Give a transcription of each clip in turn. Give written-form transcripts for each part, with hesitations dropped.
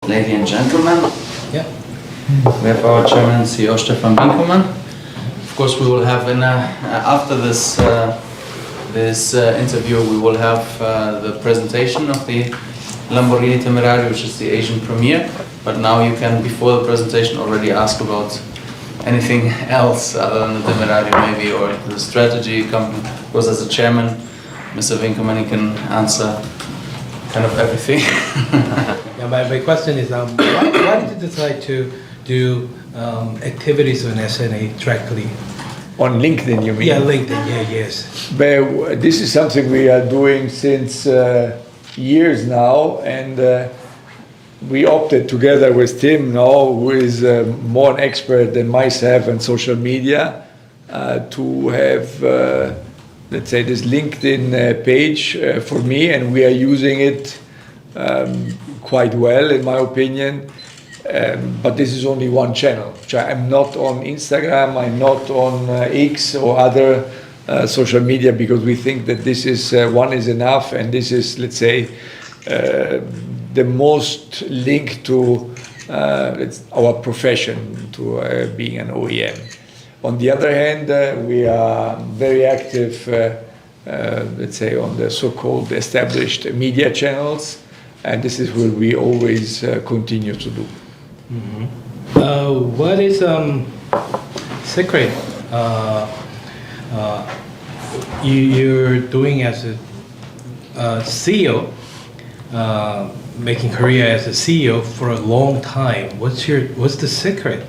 Ladies and gentlemen, Yeah. we have our Chairman and CEO Stefan Binkoman. Of course, we will have after this interview, we will have the presentation of the Lamborghini Temerario, which is the Asian premiere. But now you can, before the presentation, already ask about anything else other than the Temerario, maybe, or the strategy company. Because as a chairman, Mr. Binkoman, he can answer kind of everything. Yeah, my question is, why did you decide to do activities on SNA directly? On LinkedIn, you mean? Yeah, LinkedIn, yes. But this is something we are doing since years now, and we opted together with Tim now, who is more an expert than myself in social media, to have, let's say, this LinkedIn page for me, and we are using it quite well, in my opinion. But this is only one channel. I'm not on Instagram, I'm not on X or other social media, because we think that this is one is enough, and this is, let's say, the most linked to our profession, to being an OEM. On the other hand, we are very active, let's say, on the so-called established media channels, and this is what we always continue to do. Mm-hmm. What is secret you're doing as a CEO, making Korea as a CEO for a long time? What's the secret?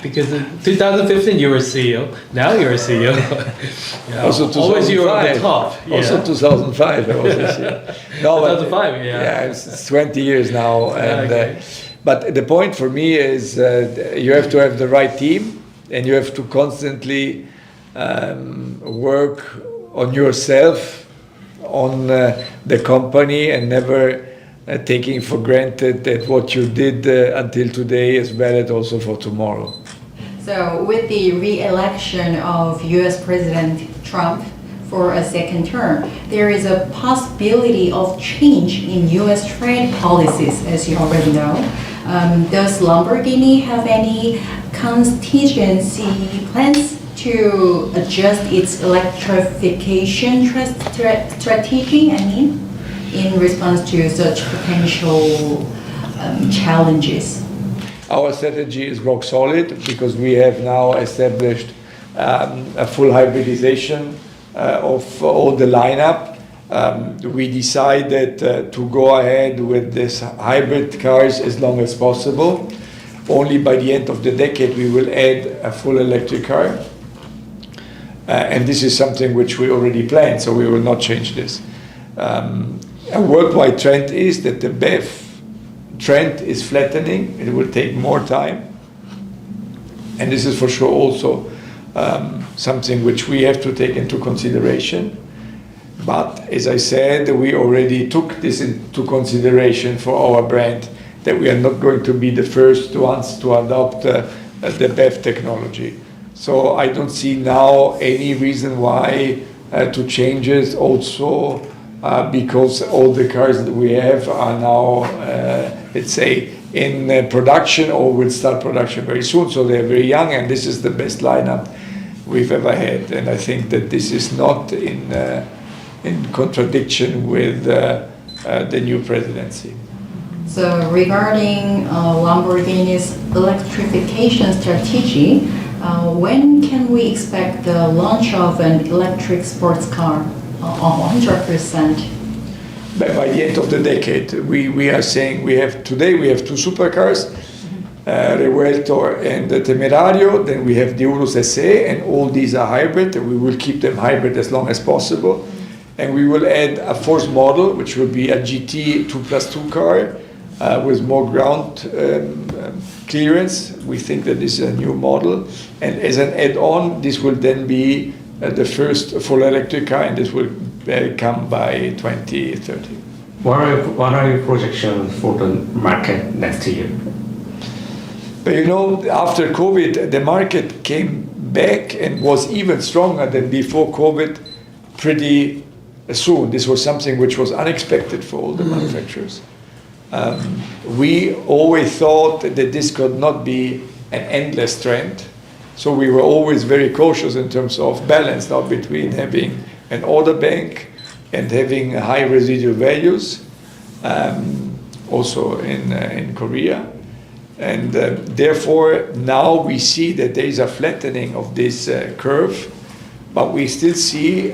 Because in 2015 you were CEO, now you're a CEO. Yeah, Also always you were on the 2005. top. Yeah. Also 2005 I was this year. No, 2005, yeah. Yeah, it's 20 years now. And, okay. But the point for me is you have to have the right team, and you have to constantly work on yourself, on the company, and never taking for granted that what you did until today is valid also for tomorrow. So with the re-election of US President Trump for a second term, there is a possibility of change in US trade policies, as you already know. Does Lamborghini have any contingency plans to adjust its electrification strategy, in response to such potential challenges? Our strategy is rock solid, because we have now established a full hybridization of all the lineup. We decided to go ahead with this hybrid cars as long as possible. Only by the end of the decade we will add a full electric car. And this is something which we already planned, so we will not change this. A worldwide trend is that the BEV trend is flattening. It will take more time. And this is for sure also something which we have to take into consideration. But as I said, we already took this into consideration for our brand, that we are not going to be the first ones to adopt the BEV technology. So I don't see now any reason why to change it, also because all the cars that we have are now, let's say, in production or will start production very soon. So they're very young, and this is the best lineup we've ever had. And I think that this is not in contradiction with the new presidency. So regarding Lamborghini's electrification strategy, when can we expect the launch of an electric sports car 100%? By the end of the decade. We are saying today we have two supercars, Revuelto and the Temerario. Then we have the Urus SE, and all these are hybrid, and we will keep them hybrid as long as possible. And we will add a fourth model, which will be a GT 2+2 car with more ground clearance. We think that this is a new model. And as an add-on, this will then be the first full electric car, and this will come by 2030. What are your projections for the market next year? But you know, after COVID, the market came back and was even stronger than before COVID pretty soon. This was something which was unexpected for all the manufacturers. We always thought that this could not be an endless trend. So we were always very cautious in terms of balance now between having an order bank and having high residual values, also in Korea. And therefore, now we see that there is a flattening of this curve, but we still see,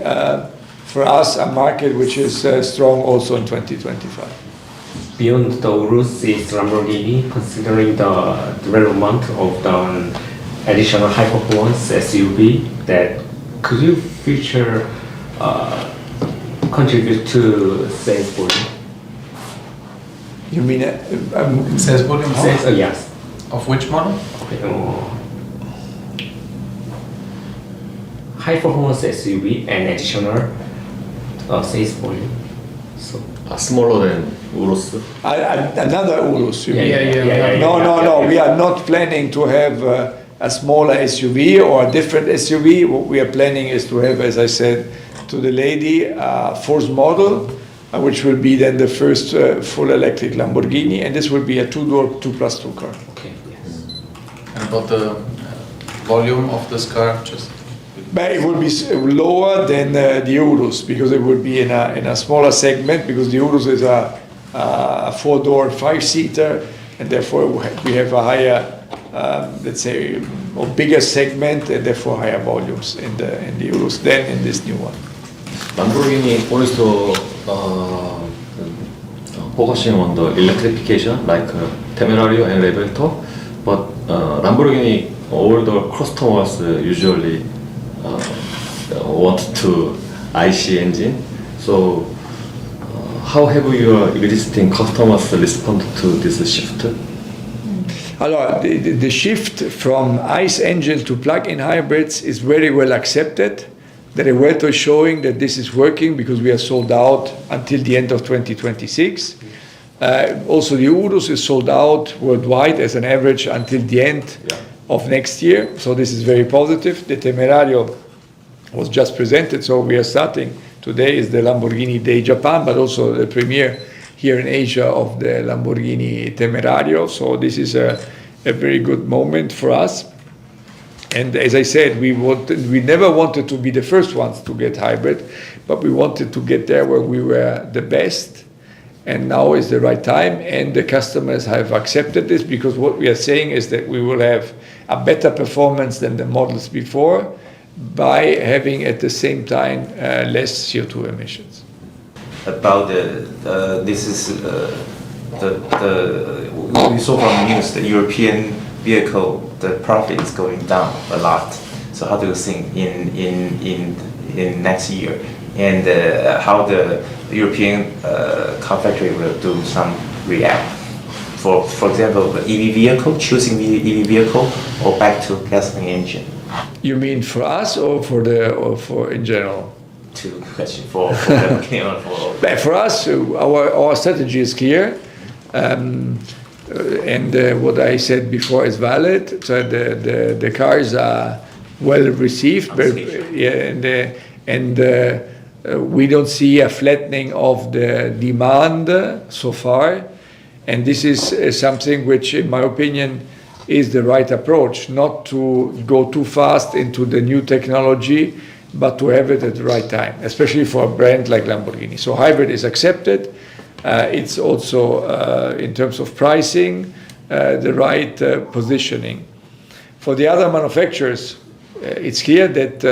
for us, a market which is strong also in 2025. Beyond the Urus is Lamborghini, considering the development of the additional high-performance SUV, that could you feature contribute to sales volume? You mean Sales volume Sales, yes. of which model? High-performance SUV and additional sales volume. So smaller than Urus? another Urus? You mean? yeah. No. We are not planning to have a smaller SUV or a different SUV. What we are planning is to have, as I said to the lady, a fourth model, which will be then the first full electric Lamborghini, and this will be a two-door 2+2 car. Okay, yes. And about the volume of this car, just But it will be lower than the Urus, because it will be in a smaller segment, because the Urus is a four-door, five-seater, and therefore we have a higher, let's say, or bigger segment, and therefore higher volumes in the Urus than in this new one. Lamborghini also focusing on the electrification, like Temerario and Revelto, but Lamborghini, all the customers usually want to IC engine. So how have your existing customers responded to this shift? Alors, the shift from ICE engine to plug-in hybrids is very well accepted. The Revuelto is showing that this is working because we are sold out until the end of 2026. Also, the Urus is sold out worldwide as an average until the end of next year. So this is very positive. The Temerario was just presented, so we are starting. Today is the Lamborghini Day Japan, but also the premiere here in Asia of the Lamborghini Temerario. So this is a very good moment for us. And as I said, we never wanted to be the first ones to get hybrid, but we wanted to get there where we were the best. And now is the right time, and the customers have accepted this, because what we are saying is that we will have a better performance than the models before by having at the same time less CO2 emissions. About this is we saw from news the European vehicle, the profit is going down a lot. So how do you think in next year, and how the European car factory will do some react? For example, the EV vehicle, choosing the EV vehicle or back to gasoline engine? You mean for us or for in general? Two questions for for But for us, our strategy is clear, and what I said before is valid. So the cars are well received, but, and we don't see a flattening of the demand so far, and this is something which, in my opinion, is the right approach, not to go too fast into the new technology, but to have it at the right time, especially for a brand like Lamborghini. So hybrid is accepted. It's also, in terms of pricing, the right positioning. For the other manufacturers, it's clear that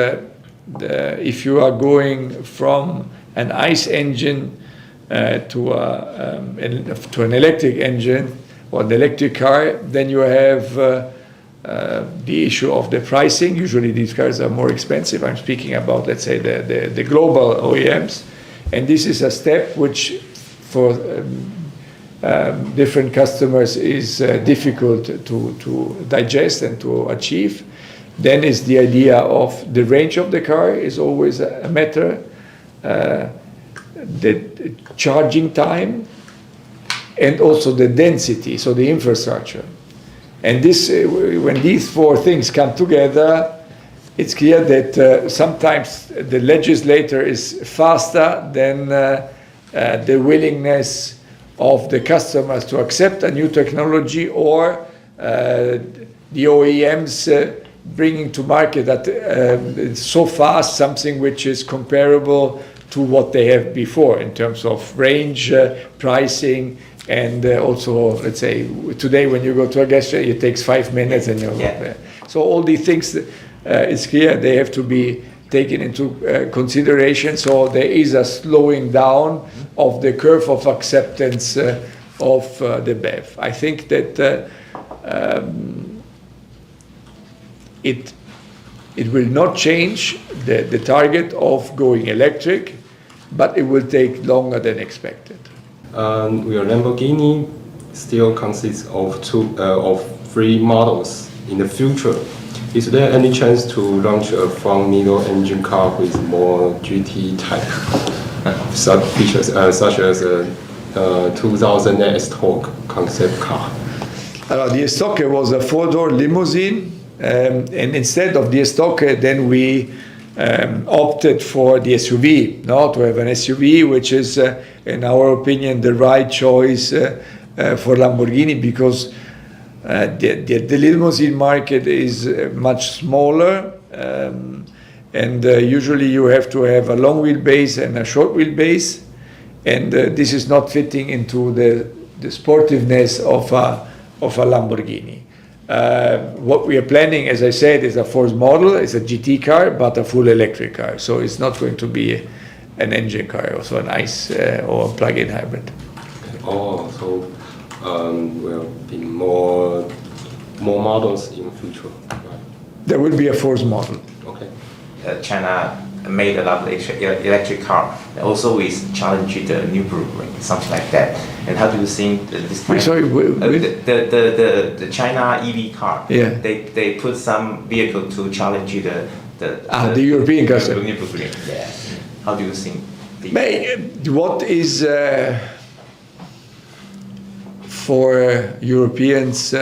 if you are going from an ICE engine to an electric engine or an electric car, then you have the issue of the pricing. Usually these cars are more expensive. I'm speaking about, let's say, the global OEMs. And this is a step which for different customers is difficult to digest and to achieve. Then is the idea of the range of the car is always a matter, the charging time, and also the density, so the infrastructure. And this, when these four things come together, it's clear that sometimes the legislator is faster than the willingness of the customers to accept a new technology, or the OEMs bringing to market that so fast something which is comparable to what they have before in terms of range, pricing, and also, let's say, today when you go to a gas station, it takes 5 minutes and you're there. So all these things, it's clear they have to be taken into consideration. So there is a slowing down of the curve of acceptance of the BEV. I think that it will not change the target of going electric, but it will take longer than expected. Will Lamborghini still consists of 3 models in the future? Is there any chance to launch a front-middle engine car with more GT type such features, such as a 2000 S-Torque concept car? The S-Torque was a 4-door limousine, and instead of the S-Torque, then we opted for the SUV, to have an SUV, which is, in our opinion, the right choice for Lamborghini, because the limousine market is much smaller, and usually you have to have a long wheelbase and a short wheelbase, and this is not fitting into the sportiveness of a Lamborghini. What we are planning, as I said, is a 4th model. It's a GT car, but a full electric car. So it's not going to be an engine car, also an ICE or a plug-in hybrid. Oh, so will be more models in future, right? There will be a 4th model. Okay. China made a lot of electric car, also is challenging the Nürburgring, something like that. And how do you think this? Sorry, the China EV car. Yeah. They put some vehicle to challenge the European customer. Nürburgring. Yeah. How do you think? What is for Europeans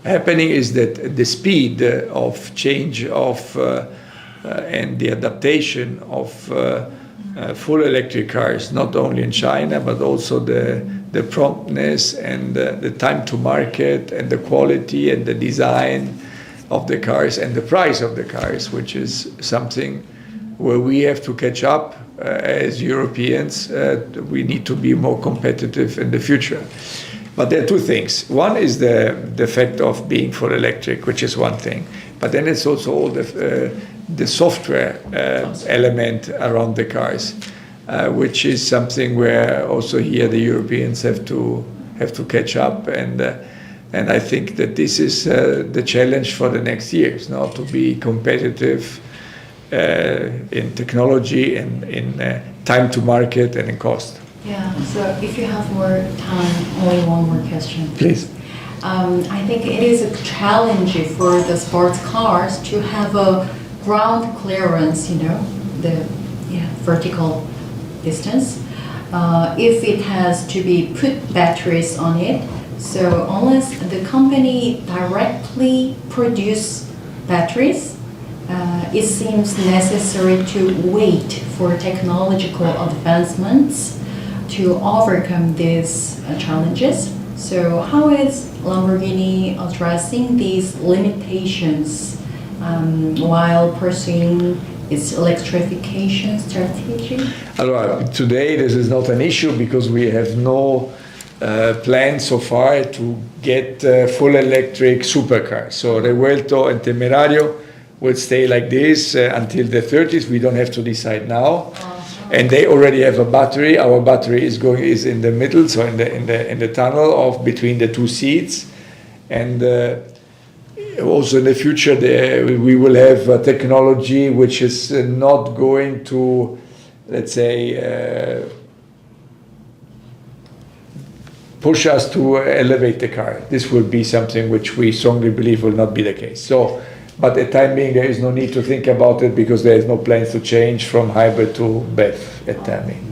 happening is that the speed of change of and the adaptation of full electric cars, not only in China, but also the promptness and the time to market and the quality and the design of the cars and the price of the cars, which is something where we have to catch up as Europeans. We need to be more competitive in the future. But there are 2 things. One is the fact of being full electric, which is one thing. But then it's also all the software element around the cars, which is something where also here the Europeans have to catch up, and I think that this is the challenge for the next years, now to be competitive in technology and in time to market and in cost. Yeah, so if you have more time, only one more question. Please. I think it is a challenge for the sports cars to have a ground clearance, the vertical distance, if it has to be put batteries on it. So unless the company directly produce batteries, it seems necessary to wait for technological advancements to overcome these challenges. So how is Lamborghini addressing these limitations while pursuing its electrification strategy? Today this is not an issue because we have no plan so far to get full electric supercars. So Revuelto and Temerario will stay like this until the 30s. We don't have to decide now. And they already have a battery. Our battery is in the middle, so in the tunnel of between the 2 seats. And also in the future, we will have a technology which is not going to, let's say, push us to elevate the car. This will be something which we strongly believe will not be the case. So, but at the time being, there is no need to think about it because there is no plans to change from hybrid to BEV at time being.